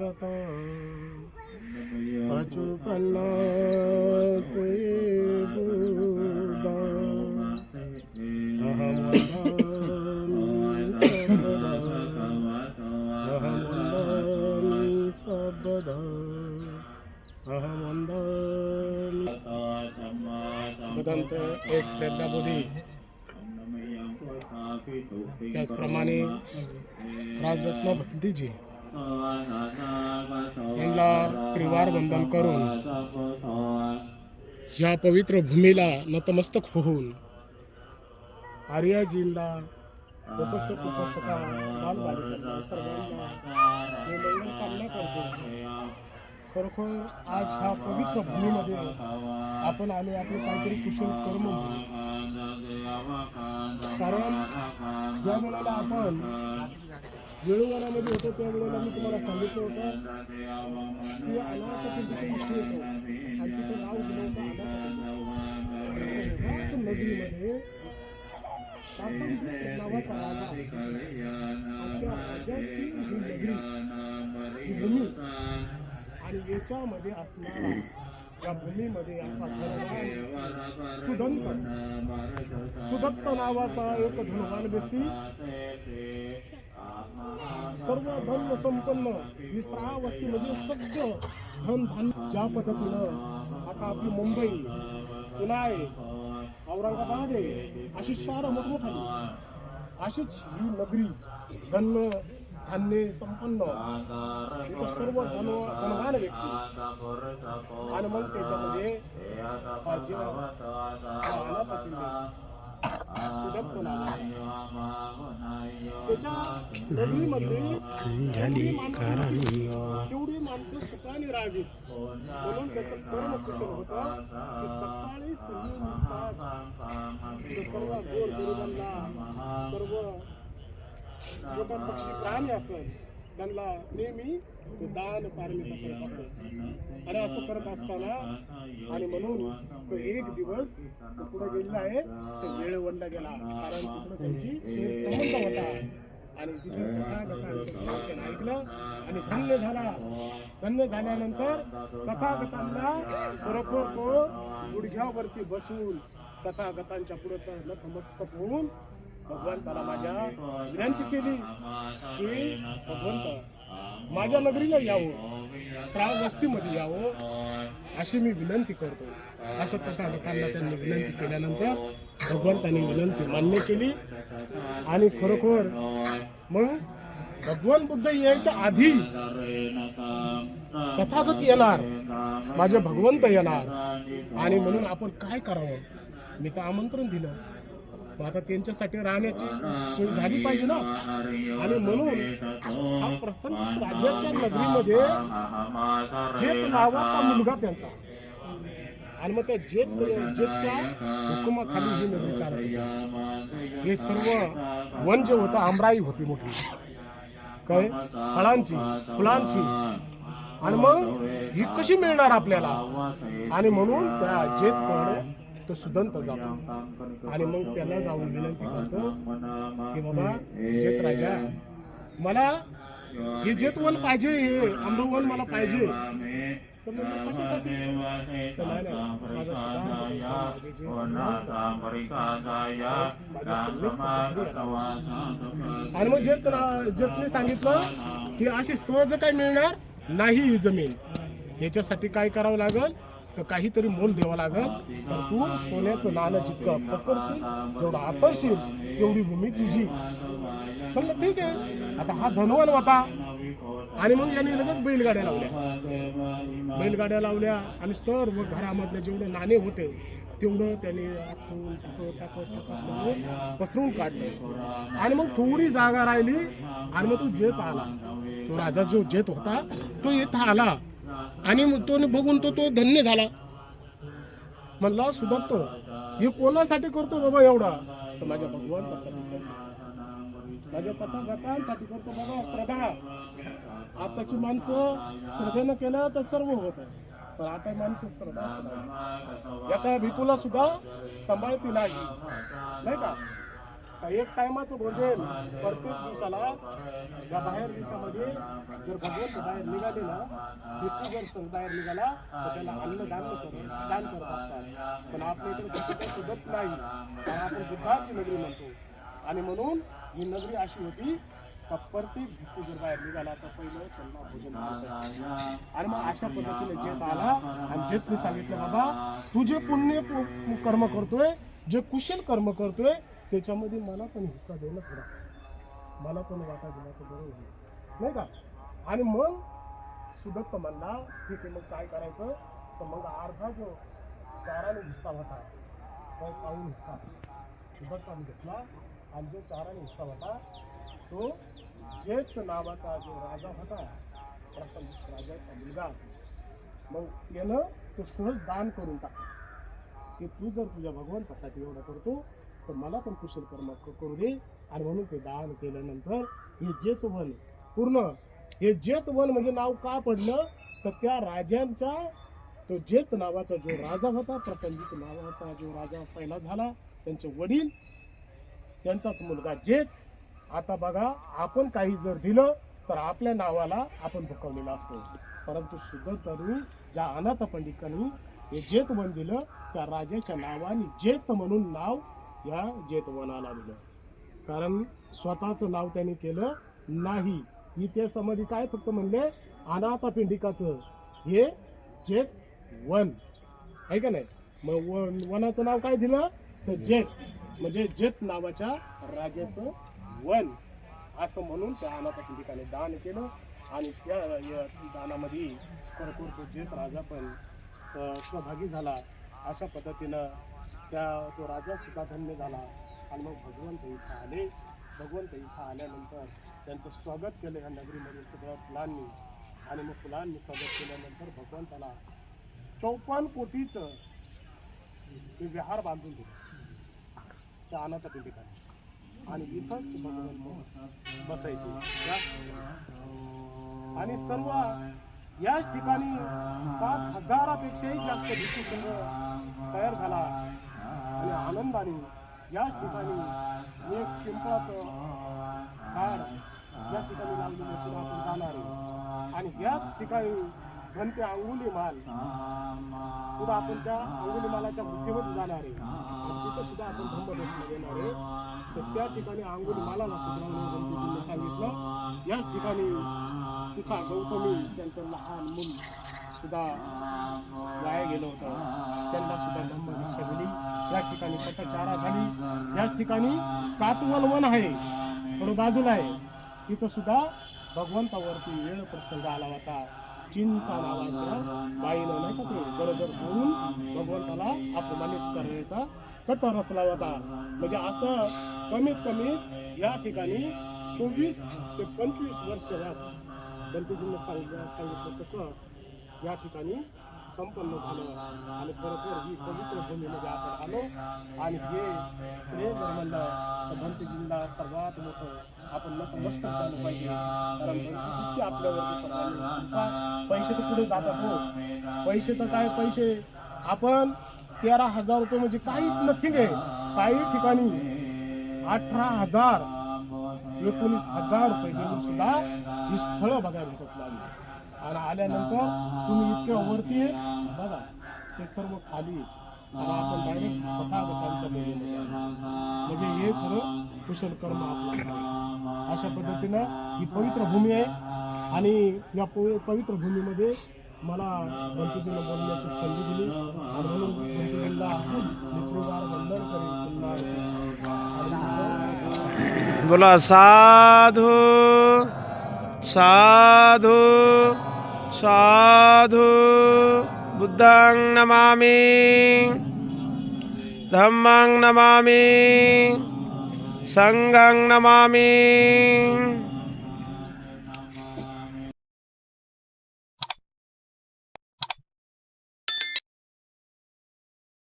करत अचुकल्लाचे बुदा अहम वंदनी सबदा अहम वंदनी वेदांत एस प्रज्ञाबोधी त्याचप्रमाणे राजरत्न भक्तीजी यांना त्रिवार वंदन करून या पवित्र भूमीला नतमस्तक होऊन आर्यजींना उपस्थित उपस्थिता बालबालिकांना सर्वांना मी मंगल कामना करतो. खरोखर आज ह्या पवित्र भूमीमध्ये आपण आले आपले काहीतरी कुशल कर्म म्हणून. कारण ज्या वेळेला आपण वेळूवनामध्ये होतो त्या वेळेला मी तुम्हाला सांगितलं होतं की अनाथ पिंपळाची होतो आणि तिथे नाव दिलं होतं अनाथ नगरीमध्ये नावाचा राजा आपल्या राजाची ही नगरी ही भूमी आणि याच्यामध्ये असणारा या भूमीमध्ये असा धनवान सुदत्त नावाचा एक धनवान व्यक्ती सर्व धन संपन्न विश्रावस्ती म्हणजे सगळं धन धान्य ज्या पद्धतीनं आता आपली मुंबई पुणे औरंगाबाद आहे अशी शहरं मोठमोठी अशीच ही नगरी धन्य धान्य संपन्न सर्व धनवान व्यक्ती आणि मग त्याच्यामध्ये सुदत्त त्याच्या नगरीमध्ये तेवढी माणसं सुखाने राहावीत म्हणून त्याचं कर्म कुशल होतं की सकाळी सर्व गोर गरिबांना सर्व मोठा पक्षी प्राणी असत त्यांना नेहमी दान पारमिता करत असत आणि असं करत असताना आणि म्हणून तो एक दिवस पुढे गेलेला आहे तो वेळ वंडा गेला कारण तिकडे त्यांची संबंध होता आणि तिथे तथागतांचं ऐकलं आणि धन्य झाल्यानंतर तथागतांना खरोखर तो गुडघ्यावरती बसून तथागतांच्या पुढे नतमस्तक होऊन भगवंताला माझ्या विनंती केली की भगवंत माझ्या नगरीला यावं श्रावस्तीमध्ये यावं अशी मी विनंती करतो. असं तथागतांना त्यांनी विनंती केल्यानंतर भगवंतांनी विनंती मान्य केली आणि खरोखर मग भगवान बुद्ध यायच्या आधी तथागत येणार माझे भगवंत येणार आणि म्हणून आपण काय करावं मी तर आमंत्रण दिलं आता त्यांच्यासाठी राहण्याची सोय झाली पाहिजे ना आणि म्हणून हा प्रसंग राजाच्या नगरीमध्ये जेत नावाचा मुलगा त्यांचा आणि मग त्या जेतच्या हुकुमाखाली ही नगरी चालत होती. हे सर्व वन जे होतं आमराई होती मोठी काय फळांची फुलांची आणि मग ही कशी मिळणार आपल्याला आणि म्हणून त्या जेतकडे तो सुदंत जातो आणि मग त्याला जाऊन विनंती करतो की बाबा जेत राजा मला हे जेतवन पाहिजे हे आम्रवन मला पाहिजे तर कशासाठी आणि मग जेतने सांगितलं की अशी सहज काय मिळणार नाही ही जमीन याच्यासाठी काय करावं लागल तर काहीतरी मोल द्यावं लागल तर तू सोन्याचं नाणं जितकं पसरशील जेवढं आतरशील तेवढी भूमी तुझी. म्हणलं ठीक आहे. आता हा धनवान होता आणि मग यांनी लगेच बैलगाड्या लावल्या आणि सर्व घरामधले जेवढे नाणे होते तेवढं त्याने पसरून काढले आणि मग थोडी जागा राहिली आणि मग तो जेत आला तो राजा जो जेत होता तो येत आला आणि तो बघून तो धन्य झाला. म्हणला सुदत्त हे कोणासाठी करतो बाबा एवढा तर माझ्या भगवंतासाठी करतो माझ्या तथागतांसाठी करतो बाबा. श्रद्धा आताची माणसं श्रद्धेनं केलं तर सर्व होत पण आता माणसं श्रद्धाच नाही. एका भिकूला सुद्धा सांभाळती नाही का एक टायमाचं भोजन प्रत्येक दिवसाला या बाहेर देशामध्ये जर भगवंत बाहेर निघाले ना, व्यक्ती जर संघ बाहेर निघाला तर त्याला अन्नदान दान करत असतात. पण आपल्या इकडे तसं काही सुद्धा नाही, कारण आपण बुद्धाची नगरी म्हणतो. आणि म्हणून ही नगरी अशी होती का प्रत्येक भिक्खू जर बाहेर निघाला तर पहिलं त्यांना भोजन करायचं. आणि मग अशा पद्धतीने जेत आला आणि जेतने सांगितलं, बाबा तू जे पुण्य कर्म करतोय, जे कुशल कर्म करतोय, त्याच्यामध्ये मला पण हिस्सा दे ना थोडासा, मला पण वाटा दिला तर बरं होईल, नाही का. आणि मग सुदत्त म्हणला, ठीक आहे, मग काय करायचं. तर मग अर्धा जो चाराने हिस्सा होता तो पाऊन हिस्सा सुदत्ताने घेतला. आणि जो चाराने हिस्सा होता तो जेत नावाचा जो राजा होता, प्रसन्न राजाचा मुलगा, मग त्यानं तो सहज दान करून टाकला की तू जर तुझ्या भगवंतासाठी एवढं करतो तर मला पण कुशल कर्म करू दे. आणि म्हणून ते दान केल्यानंतर हे जेतवन पूर्ण, हे जेतवन म्हणजे नाव का पडलं तर त्या राजांच्या, तो जेत नावाचा जो राजा होता, प्रसंजित नावाचा जो राजा पहिला झाला, त्यांचे वडील, त्यांचाच मुलगा जेत. आता बघा, आपण काही जर दिलं तर आपल्या नावाला आपण भुकवलेला असतो, परंतु सुदत्तांनी ज्या अनाथ पंडितांनी हे जेतवन दिलं त्या राजाच्या नावाने जेत म्हणून नाव या जेतवनाला दिलं. कारण स्वतःचं नाव त्यांनी केलं नाही. इतिहासामध्ये काय फक्त म्हणले, अनाथ पिंडिकाचं हे जेतवन आहे का नाही. मग वनाचं नाव काय दिलं तर जेत, म्हणजे जेत नावाच्या राजाचं वन, असं म्हणून त्या अनाथ पिंडिकाने दान केलं. आणि त्या दानामध्ये खरोखर तो जेत राजा पण सहभागी झाला. अशा पद्धतीनं तो राजा सुद्धा धन्य झाला. आणि मग भगवंत इथं आले. भगवंत इथं आल्यानंतर त्यांचं स्वागत केलं या नगरीमध्ये सगळ्या फुलांनी. आणि मग फुलांनी स्वागत केल्यानंतर भगवंताला 54 कोटीचं विहार बांधून दिलं त्या अनाथ पिंडिकाने. आणि इथंच भगवंत बसायचे आणि सर्व याच ठिकाणी 5000पेक्षाही जास्त भिक्खू संघ तयार झाला. आणि आनंदाने याच ठिकाणी एक पिंपळाचं झाड या ठिकाणी लावलेलं सुद्धा आपण जाणार आहे. आणि याच ठिकाणी घंटे अंगुलीमाल सुद्धा आपण त्या अंगुलीमालाच्या बुद्धीमध्ये जाणार आहे. आणि तिथं सुद्धा आपण ब्रह्मदर्शन घेणार आहे. तर त्या ठिकाणी अंगुलीमालाला सुधारवणे गणपतीने सांगितलं. याच ठिकाणी तिसा गौतमी त्यांचं लहान मूल सुद्धा वाया गेलं होतं, त्यांना सुद्धा धम्मदीक्षा दिली. या ठिकाणी पटचारा झाली. याच ठिकाणी कातवल वन आहे, थोडं बाजूला आहे, तिथं सुद्धा भगवंतावरती वेळ प्रसंग आला होता. चिंचा नावाच्या बाईनं नाही का ते गरोदर बोलून भगवंताला अपमानित करण्याचा कट रचला होता. म्हणजे असं कमीत कमी या ठिकाणी 24 ते 25 वर्ष व्यास गणपतींनी सांगितलं तसं या ठिकाणी संपन्न झालं. आणि खरोखर ही पवित्र भूमीमध्ये आपण आलो. आणि हे श्रेय जर म्हणलं तर गणपतींना सर्वात मोठं आपण नतमस्तक झालं पाहिजे. कारण गणपतीची आपल्यावरती सर्वांनी पैसे तर पुढे जातात हो, पैसे तर काय पैसे, आपण 13,000 रुपये म्हणजे काहीच नथिंग आहे. काही ठिकाणी 18,000 19,000 रुपये देऊन सुद्धा ही स्थळं बघायला भेटत नाही. आणि आल्यानंतर तुम्ही इतक्या वरती बघा ते सर्व खाली, आणि आपण डायरेक्ट तथागतांच्या लेवलमध्ये म्हणजे हे खरं कुशल कर्म आपलं. अशा पद्धतीनं ही पवित्र भूमी आहे. आणि या पवित्र भूमीमध्ये मला गणपतीला बोलण्याची संधी दिली. आणि म्हणून गणपतीला मित्रवार वंदन करेल. बोला साधू साधू साधू. बुद्धं नमामि, धम्मं नमामि, संघं नमामि.